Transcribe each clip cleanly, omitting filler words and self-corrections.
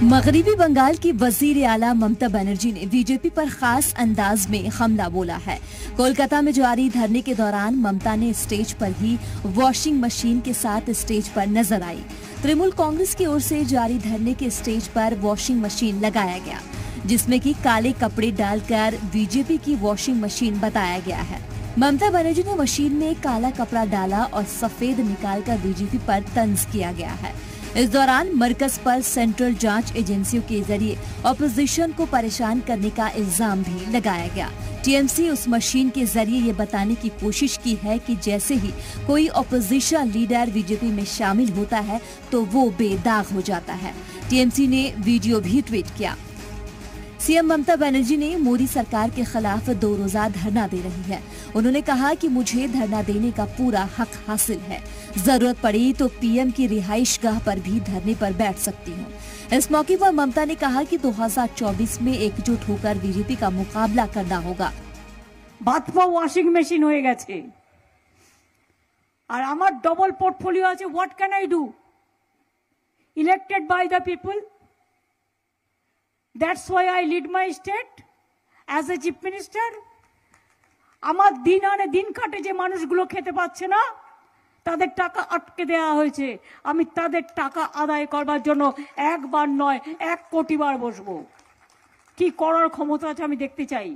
मगरिबी बंगाल की वजीर आला ममता बनर्जी ने बीजेपी पर खास अंदाज में हमला बोला है। कोलकाता में जारी धरने के दौरान ममता ने स्टेज पर ही वॉशिंग मशीन के साथ स्टेज पर नजर आई। तृणमूल कांग्रेस की ओर से जारी धरने के स्टेज पर वॉशिंग मशीन लगाया गया, जिसमें कि काले कपड़े डालकर बीजेपी की वॉशिंग मशीन बताया गया है। ममता बनर्जी ने मशीन में काला कपड़ा डाला और सफेद निकालकर बीजेपी पर तंज किया गया है। इस दौरान मरकज पर सेंट्रल जांच एजेंसियों के जरिए ऑपोजिशन को परेशान करने का इल्जाम भी लगाया गया। टीएमसी उस मशीन के जरिए ये बताने की कोशिश की है कि जैसे ही कोई ऑपोजिशन लीडर बीजेपी में शामिल होता है तो वो बेदाग हो जाता है। टीएमसी ने वीडियो भी ट्वीट किया। सीएम ममता बनर्जी ने मोदी सरकार के खिलाफ 2 रोजा धरना दे रही है। उन्होंने कहा कि मुझे धरना देने का पूरा हक हासिल है। जरूरत पड़ी तो पीएम की रिहाइशगाह पर भी धरने पर बैठ सकती हूँ। इस मौके पर ममता ने कहा कि 2024 में एकजुट होकर बीजेपी का मुकाबला करना होगा। भाजपा वॉशिंग मेशिन হয়ে গেছে আর আমার ডবল পোর্টফোলিও আছে। What can I do? Elected by the people, that's why I lead my state as a chief minister. আমার দিন আনে দিন কাটে যে মানুষগুলো খেতে পাচ্ছে না, তাদের টাকা আটকে দেওয়া হয়েছে। আমি তাদের টাকা আদায় করবার জন্য একবার নয় 1 কোটি বার বসবো। কি করার ক্ষমতা আছে আমি দেখতে চাই।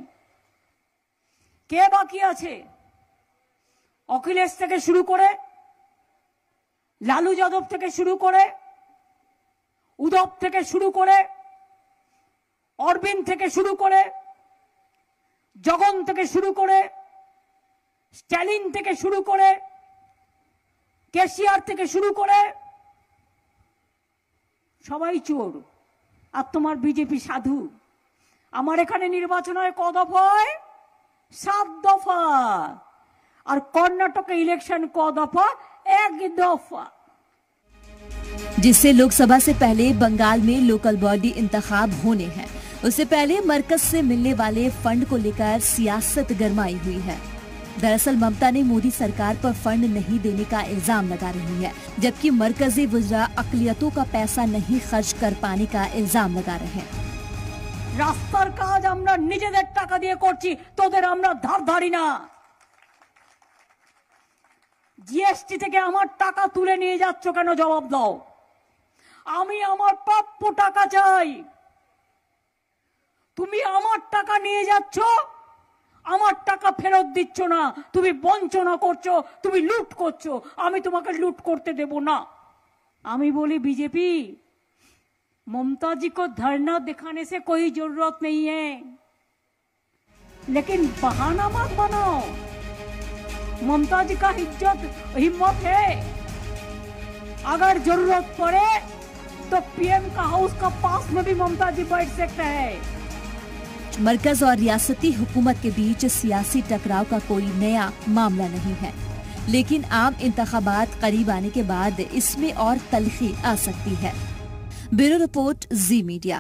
কে বাকি আছে? অখিলেশ থেকে শুরু করে, লালু যাদব থেকে শুরু করে, উদ্ধব থেকে শুরু করে, অরবিন্দ থেকে শুরু করে, জগন থেকে শুরু করে, স্ট্যালিন থেকে শুরু করে, কেসিআর থেকে শুরু করে সবাই চোর। আর তোমার বিজেপি সাধু। আমার এখানে নির্বাচন হয় ক দফায়? 7 দফা। और कर्नाटक इलेक्शन को दफा 1 दफा। जिससे लोकसभा से पहले बंगाल में लोकल बॉडी इंतखाब होने हैं। उससे पहले मरकज से मिलने वाले फंड को लेकर सियासत गरमाई हुई है। दरअसल ममता ने मोदी सरकार पर फंड नहीं देने का इल्जाम लगा रही है, जबकि मरकजी वुज़रा अक़लियतों का पैसा नहीं खर्च कर पाने का इल्जाम लगा रहे हैं। রাস্তার কাজ আমরা নিজেদের টাকা দিয়ে করছি, তোদের আমরা ধার ধারি না। জিএসটি থেকে আমার টাকা তুলে নিয়ে যাচ্ছ কেন? জবাব দাও। আমি আমার প্রাপ্য টাকা চাই। তুমি আমার টাকা নিয়ে যাচ্ছ, আমার টাকা ফেরত দিচ্ছ না। তুমি বঞ্চনা করছো, তুমি লুট করছো। আমি তোমাকে লুট করতে দেব না। আমি বলি बीजेपी, ममता जी को धरना दिखाने से कोई जरूरत नहीं है, लेकिन बहाना मत बनाओ। ममता जी का हिम्मत है। अगर जरूरत पड़े तो पीएम का हाउस का पास में भी ममता जी बैठ सकते हैं। मरकज और रियासती हुकूमत के बीच सियासी टकराव का कोई नया मामला नहीं है, लेकिन आम इंतखाबात करीब आने के बाद इसमें और तल्खी आ सकती है। ब्यूरो रिपोर्ट, जी मीडिया।